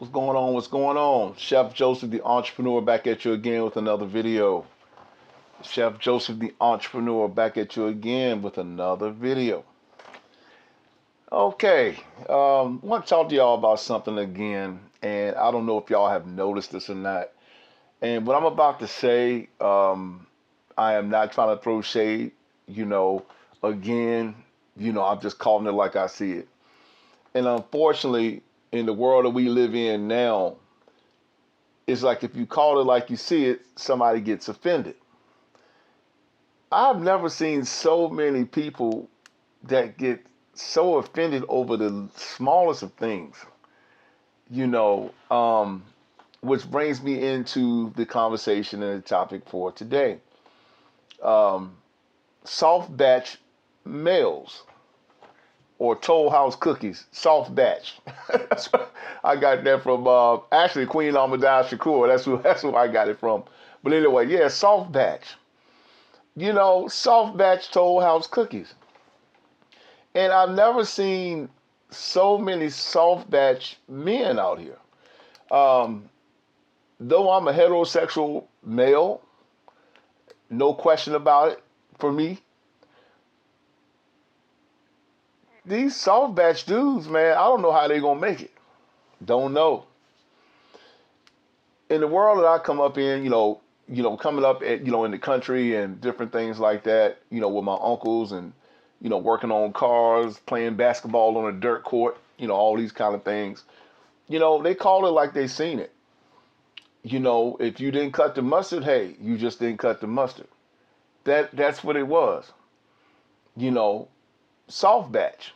What's going on? What's going on? Chef Joseph, the entrepreneur, back at you again with another video. Chef Joseph, the entrepreneur, back at you again with another video. Okay, I want to talk to y'all about something again, and I don't know if y'all have noticed this or not. And what I'm about to say, I am not trying to throw shade. You know, again, I'm just calling it like I see it. And unfortunately, in the world that we live in now, it's like if you call it like you see it, somebody gets offended. I've never seen so many people that get so offended over the smallest of things, you know, um, which brings me into the conversation and the topic for today. Um, Soft batch males or Toll House cookies, soft batch. That's what I got that from actually Queen Ahmadiyya Shakur. That's who I got it from. But anyway, yeah, soft batch. Soft batch Toll House cookies. And I've never seen so many soft batch men out here. Um, though I'm a heterosexual male, no question about it for me. These soft batch dudes, man, I don't know how they gonna make it. Don't know. In the world that I come up in, coming up at, in the country and different things like that, with my uncles and, working on cars, playing basketball on a dirt court, all these kind of things. They call it like they seen it. If you didn't cut the mustard, hey, you just didn't cut the mustard. That's what it was. You know, Soft batch.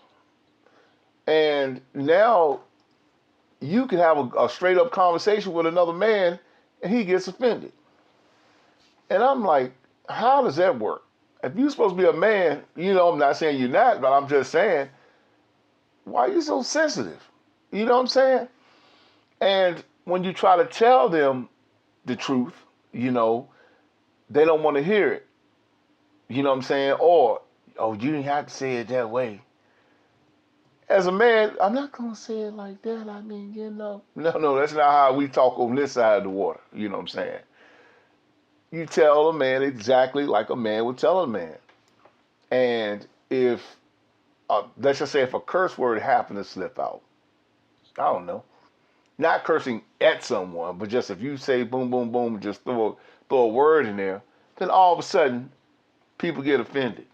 And now you can have a straight up conversation with another man and he gets offended. And I'm like, how does that work? If you're supposed to be a man, I'm not saying you're not, but I'm just saying, why are you so sensitive? You know what I'm saying? And when you try to tell them the truth, they don't want to hear it. You know what I'm saying? Or, oh, you didn't have to say it that way. As a man, I'm not going to say it like that. I mean, No, that's not how we talk on this side of the water. You know what I'm saying? You tell a man exactly like a man would tell a man. And if, let's just say if a curse word happened to slip out, I don't know, not cursing at someone, but just if you say boom, boom, boom, just throw a word in there, then all of a sudden people get offended.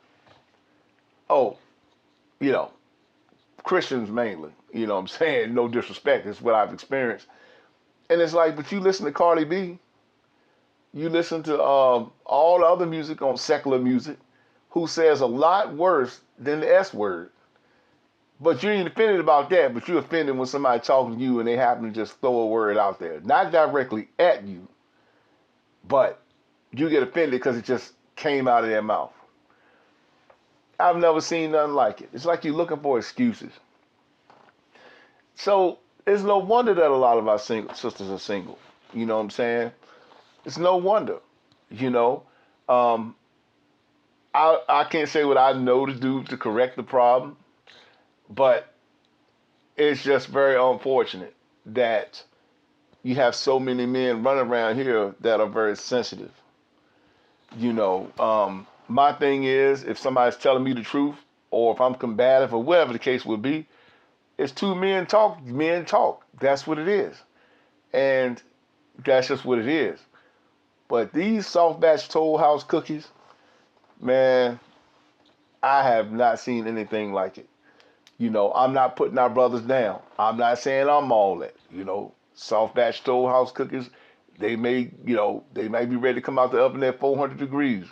Oh, you know, Christians mainly, you know what I'm saying? No disrespect, it's what I've experienced. And it's like, but you listen to Cardi B, you listen to all the other music on secular music, who says a lot worse than the S word. But you ain't offended about that, but you're offended when somebody talking to you and they happen to just throw a word out there. Not directly at you, but you get offended because it just came out of their mouth. I've never seen nothing like it. It's like you're looking for excuses. So it's no wonder that a lot of our single sisters are single. You know what I'm saying? It's no wonder. You know, um, I can't say what I know to do to correct the problem, but it's just very unfortunate that you have so many men running around here that are very sensitive. My thing is, if somebody's telling me the truth, or if I'm combative, or whatever the case would be, it's two men talk. Men talk. That's what it is, and that's just what it is. But these soft batch Toll House cookies, man, I have not seen anything like it. I'm not putting our brothers down. I'm not saying I'm all that. Soft batch Toll House cookies, they may be ready to come out the oven at 400 degrees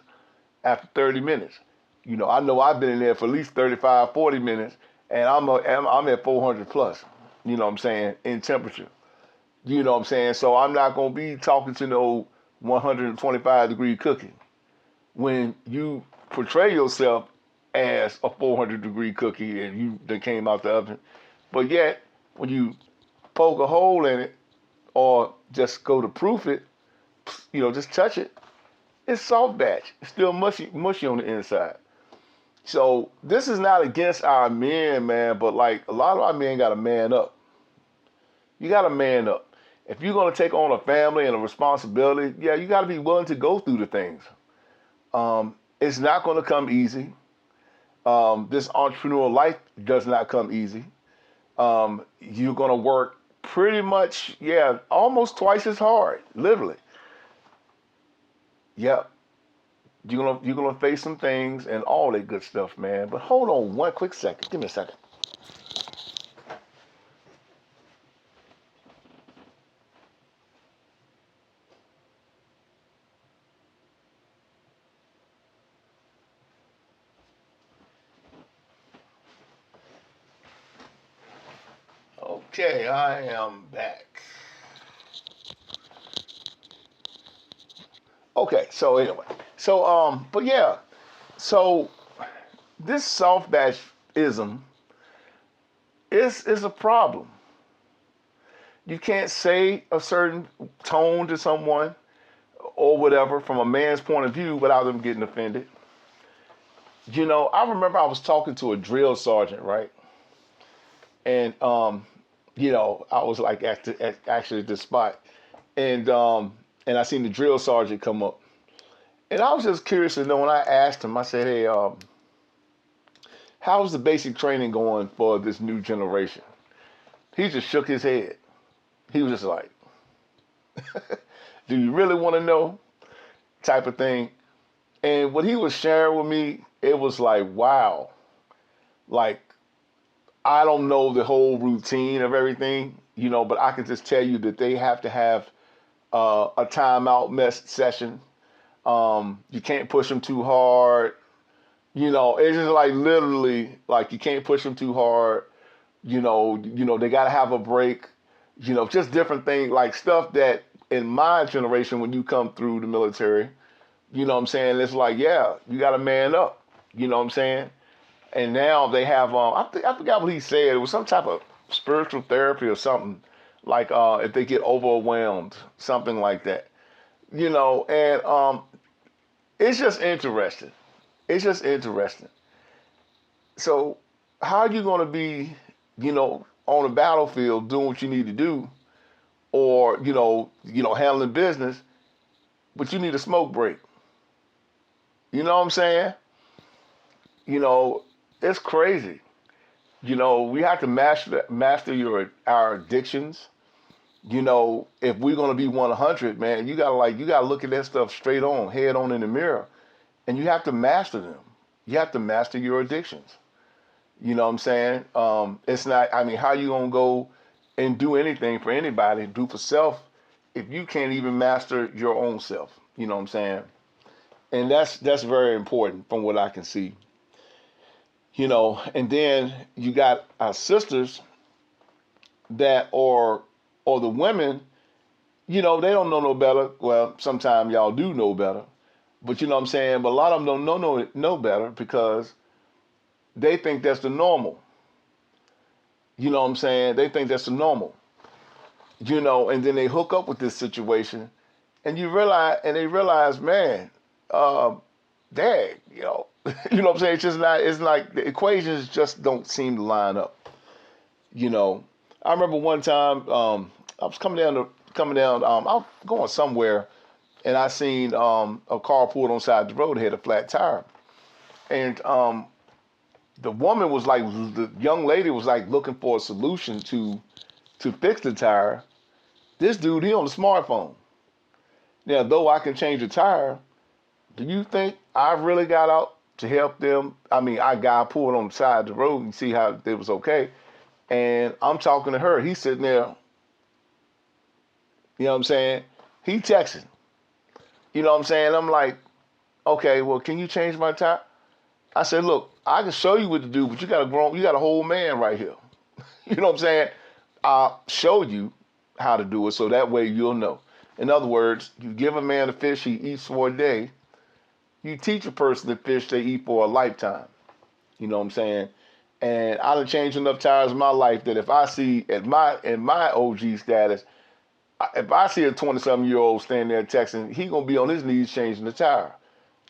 after 30 minutes. I know I've been in there for at least 35, 40 minutes, and I'm at 400 plus. You know what I'm saying, in temperature. You know what I'm saying? So I'm not gonna be talking to no 125-degree cookie when you portray yourself as a 400-degree cookie and you that came out the oven. But yet, when you poke a hole in it or just go to proof it, just touch it, it's soft batch. It's still mushy on the inside. So this is not against our men, man, but like a lot of our men got to man up. You got to man up. If you're going to take on a family and a responsibility, yeah, you got to be willing to go through the things. It's not going to come easy. This entrepreneurial life does not come easy. You're going to work pretty much, yeah, almost twice as hard, literally. Yep. You're gonna face some things and all that good stuff, man. But hold on one quick second. Give me a second. Okay, I am back. Okay, so anyway, but yeah, so this soft batchism is a problem. You can't say a certain tone to someone or whatever from a man's point of view without them getting offended. I remember I was talking to a drill sergeant, right? And I was like actually at this spot, and I seen the drill sergeant come up, and I was just curious to know. When I asked him, I said, "Hey, how's the basic training going for this new generation?" He just shook his head. He was just like, "Do you really want to know?" Type of thing. And what he was sharing with me, it was like, wow, like I don't know the whole routine of everything, but I can just tell you that they have to have a timeout session. You can't push them too hard. It's just like literally like you can't push them too hard. They got to have a break. Just different things like stuff that in my generation when you come through the military, what I'm saying? It's like, yeah, you got to man up. You know what I'm saying? And now they have I forgot what he said. It was some type of spiritual therapy or something like if they get overwhelmed, something like that. And it's just interesting. It's just interesting. So how are you going to be, on the battlefield doing what you need to do, or handling business, but you need a smoke break? You know what I'm saying? You know, it's crazy. We have to master our addictions. If we're gonna be 100, man, you gotta look at that stuff straight on, head on in the mirror, and you have to master them. You have to master your addictions. You know what I'm saying? It's not. I mean, how you gonna go and do anything for anybody, do for self, if you can't even master your own self? You know what I'm saying? And that's very important from what I can see. And then you got our sisters that are, or the women, they don't know no better. Well, sometimes y'all do know better, but you know what I'm saying. But a lot of them don't know better because they think that's the normal. You know what I'm saying? They think that's the normal. And then they hook up with this situation, and they realize, man, uh, dang, you know what I'm saying? It's just not. It's like the equations just don't seem to line up. You know, I remember one time I was coming down. I was going somewhere, and I seen a car pulled on side of the road, had a flat tire, and the woman was like, the young lady was like looking for a solution to fix the tire. This dude, he on the smartphone. Now, though I can change the tire, do you think I really got out to help them? I mean, I got pulled on the side of the road and see how it was okay. And I'm talking to her. He's sitting there, you know what I'm saying? He texting. You know what I'm saying? I'm like, okay, well, can you change my tire? I said, look, I can show you what to do, but you got a whole man right here. You know what I'm saying? I'll show you how to do it so that way you'll know. In other words, you give a man a fish he eats for a day. You teach a person to fish they eat for a lifetime. You know what I'm saying? And I done changed enough tires in my life that if I see in my OG status, if I see a 20-something-year-old standing there texting, he gonna be on his knees changing the tire.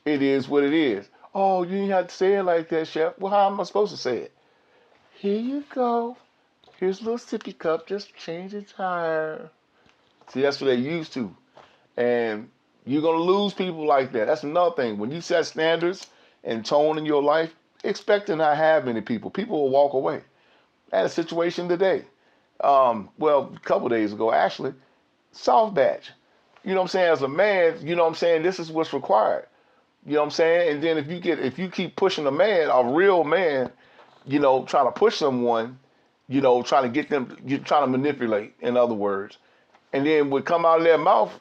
It is what it is. Oh, you didn't have to say it like that, Chef. Well, how am I supposed to say it? Here you go. Here's a little sippy cup, just change the tire. See, that's what they used to. And you're gonna lose people like that. That's another thing. When you set standards and tone in your life, expect to not have many people. People will walk away. I had a situation today. Well, a couple days ago, actually, soft batch. You know what I'm saying? As a man, you know what I'm saying, this is what's required. You know what I'm saying? And then if you keep pushing a man, a real man, trying to push someone, trying to get them, you're trying to manipulate, in other words. And then what come out of their mouth,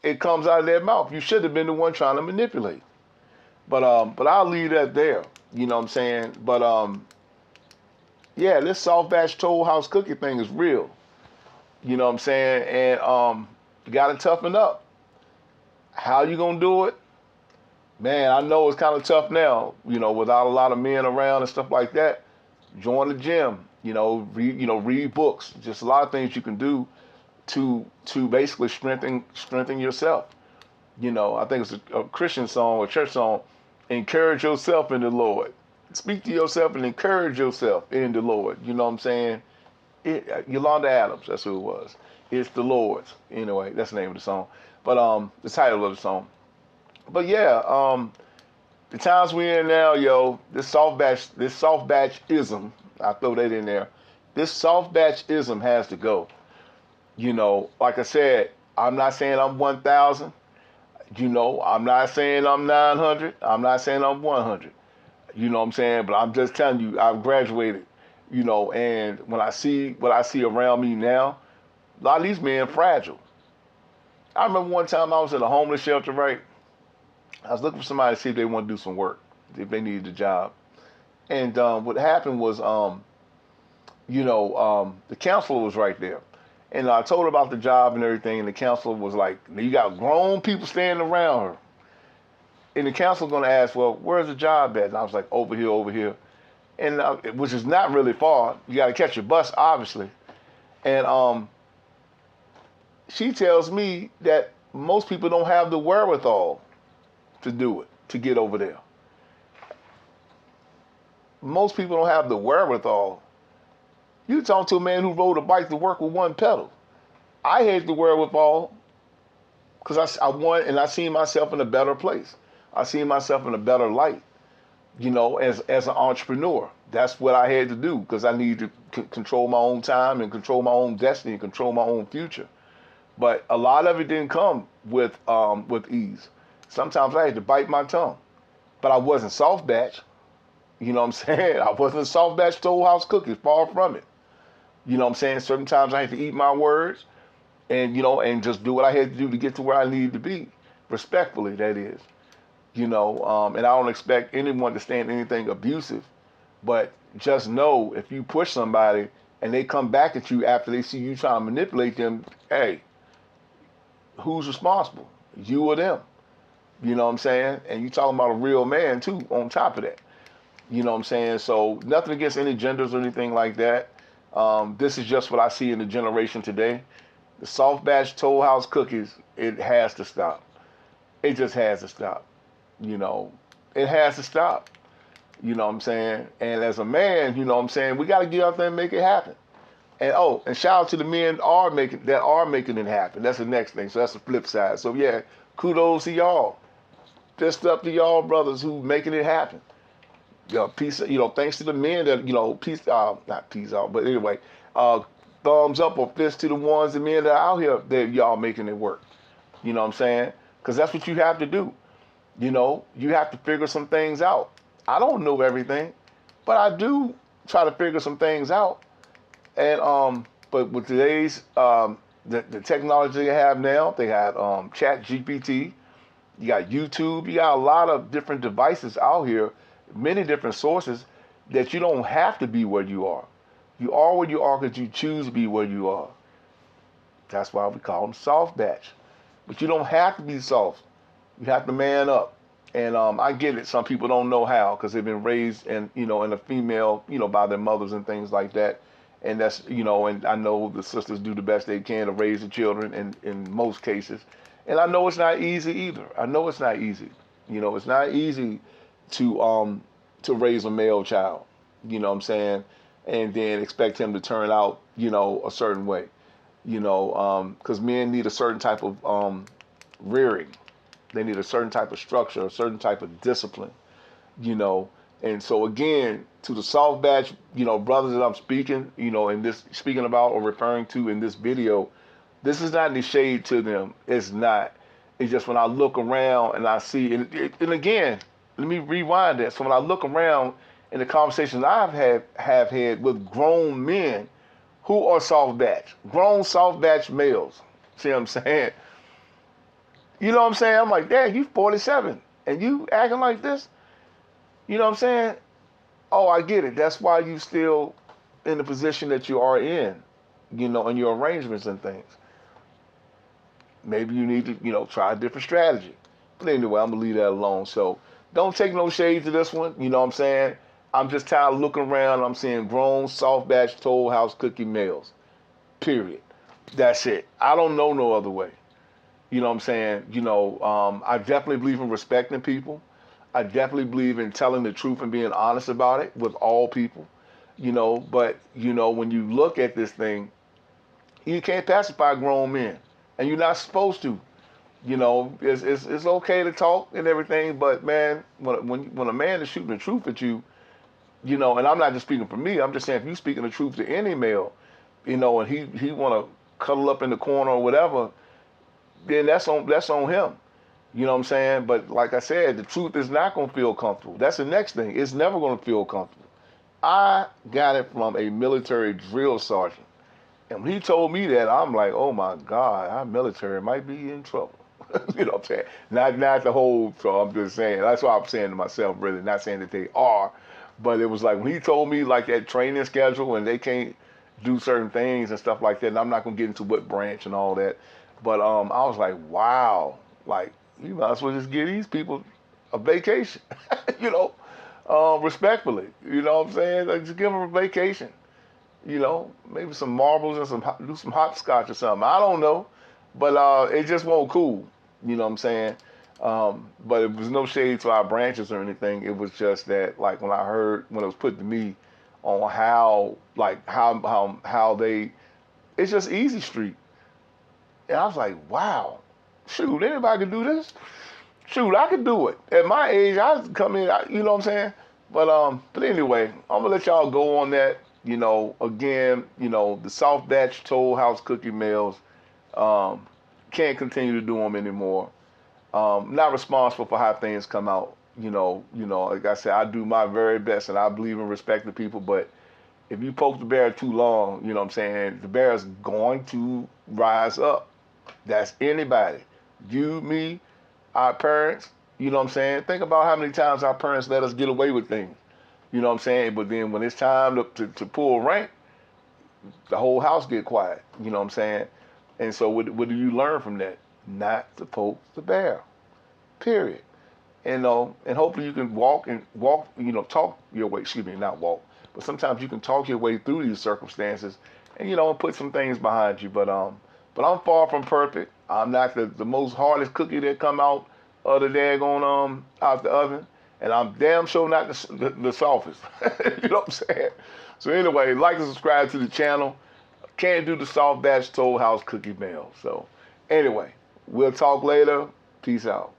it comes out of their mouth. You should have been the one trying to manipulate. But I'll leave that there. You know what I'm saying? But yeah, this soft batch Toll House cookie thing is real. You know what I'm saying? And you gotta toughen up. How you gonna do it? Man, I know it's kind of tough now, without a lot of men around and stuff like that. Join the gym, read books. Just a lot of things you can do to basically strengthen yourself. I think it's a Christian song, a church song. Encourage yourself in the Lord. Speak to yourself and encourage yourself in the Lord. You know what I'm saying? Yolanda Adams, that's who it was. It's the Lord's. Anyway, that's the name of the song. But the title of the song. But yeah, the times we're in now, this soft batch-ism, I throw that in there. This soft batch-ism has to go. Like I said, I'm not saying I'm 1,000. I'm not saying I'm 900. I'm not saying I'm 100. You know what I'm saying? But I'm just telling you, I've graduated. And when I see what I see around me now, a lot of these men fragile. I remember one time I was in a homeless shelter, right? I was looking for somebody to see if they want to do some work, if they needed a job. And what happened was, the counselor was right there. And I told her about the job and everything, and the counselor was like, you got grown people standing around her. And the counselor going to ask, well, where's the job at? And I was like, over here. And which is not really far. You got to catch your bus, obviously. And she tells me that most people don't have the wherewithal to do it, to get over there. Most people don't have the wherewithal. You talk to a man who rode a bike to work with one pedal. I had the wherewithal because I want, and I see myself in a better place. I see myself in a better light, as an entrepreneur. That's what I had to do because I needed to control my own time and control my own destiny and control my own future. But a lot of it didn't come with ease. Sometimes I had to bite my tongue. But I wasn't soft batch. You know what I'm saying? I wasn't a soft batch Toll House cookie, far from it. You know what I'm saying? Certain times I had to eat my words and, and just do what I had to do to get to where I needed to be. Respectfully, that is. And I don't expect anyone to stand anything abusive. But just know if you push somebody and they come back at you after they see you trying to manipulate them, hey, who's responsible? You or them? You know what I'm saying? And you talking about a real man, too, on top of that. You know what I'm saying? So nothing against any genders or anything like that. This is just what I see in the generation today. The soft batch Toll House cookies, it has to stop. It just has to stop. It has to stop. You know what I'm saying? And as a man, you know what I'm saying, we got to get out there and make it happen. And shout out to the men that are making it happen. That's the next thing. So that's the flip side. So yeah, kudos to y'all. Fist up to y'all brothers who making it happen. Peace. Thanks to the men that peace. Not peace out, but anyway, thumbs up or fist to the ones, the men that are out here that y'all making it work. You know what I'm saying? Because that's what you have to do. You have to figure some things out. I don't know everything, but I do try to figure some things out. And but with today's the technology they have now, they have Chat GPT, you got YouTube, you got a lot of different devices out here, many different sources that you don't have to be where you are. You are where you are because you choose to be where you are. That's why we call them soft batch. But you don't have to be soft. You have to man up. And I get it. Some people don't know how because they've been raised in a female, by their mothers and things like that. And that's, and I know the sisters do the best they can to raise the children in most cases. And I know it's not easy either. I know it's not easy. It's not easy to raise a male child. You know what I'm saying? and then expect him to turn out, a certain way. Because men need a certain type of rearing. They need a certain type of structure, a certain type of discipline, you know. And so again, to the soft batch, brothers that I'm speaking, in this speaking about or referring to in this video, this is not any shade to them. It's not. It's just when I look around and I see, and again, let me rewind that. So when I look around in the conversations have had with grown men who are soft batch, grown soft batch males. See what I'm saying? You know what I'm saying? I'm like, dang, you 47 and you acting like this. You know what I'm saying? Oh, I get it. That's why you still in the position that you are in, in your arrangements and things. Maybe you need to, try a different strategy. But anyway, I'm gonna leave that alone. So don't take no shade to this one. You know what I'm saying? I'm just tired of looking around. I'm seeing grown, soft batch, Toll House cookie males. Period. That's it. I don't know no other way. You know what I'm saying? I definitely believe in respecting people. I definitely believe in telling the truth and being honest about it with all people. But when you look at this thing, you can't pacify grown men, and you're not supposed to. It's okay to talk and everything, but man, when a man is shooting the truth at you, and I'm not just speaking for me. I'm just saying if you're speaking the truth to any male, and he want to cuddle up in the corner or whatever, then that's on him. You know what I'm saying? But like I said, the truth is not going to feel comfortable. That's the next thing. It's never going to feel comfortable. I got it from a military drill sergeant. And when he told me that, I'm like, oh my God, our military might be in trouble. You know what I'm saying? Not the whole, so I'm just saying, that's what I'm saying to myself, really, not saying that they are. But it was like when he told me like that training schedule and they can't do certain things and stuff like that, and I'm not going to get into what branch and all that. But I was like, wow, like, you might as well just give these people a vacation, respectfully. You know what I'm saying? Like, just give them a vacation. Maybe some marbles and do some hopscotch or something. I don't know, but it just won't cool. You know what I'm saying? But it was no shade to our branches or anything. It was just that, like, when it was put to me on how they, it's just easy street. And I was like, wow, shoot, anybody can do this? Shoot, I could do it. At my age, I come in, you know what I'm saying? But anyway, I'm gonna let y'all go on that. Again, the soft batch Toll House cookie males, can't continue to do them anymore. Not responsible for how things come out. Like I said, I do my very best, and I believe in respecting people. But if you poke the bear too long, you know what I'm saying, the bear is going to rise up. That's anybody. You, me, our parents, you know what I'm saying? Think about how many times our parents let us get away with things. You know what I'm saying? But then when it's time to pull rank, the whole house get quiet. You know what I'm saying? And so what do you learn from that? Not to poke the bear. Period. And hopefully you can walk, talk your way, excuse me, not walk, but sometimes you can talk your way through these circumstances and, put some things behind you. But I'm far from perfect. I'm not the most hardest cookie that come out of the daggone out the oven, and I'm damn sure not the softest. You know what I'm saying? So anyway, like and subscribe to the channel. Can't do the soft batch Toll House cookie mail. So anyway, we'll talk later. Peace out.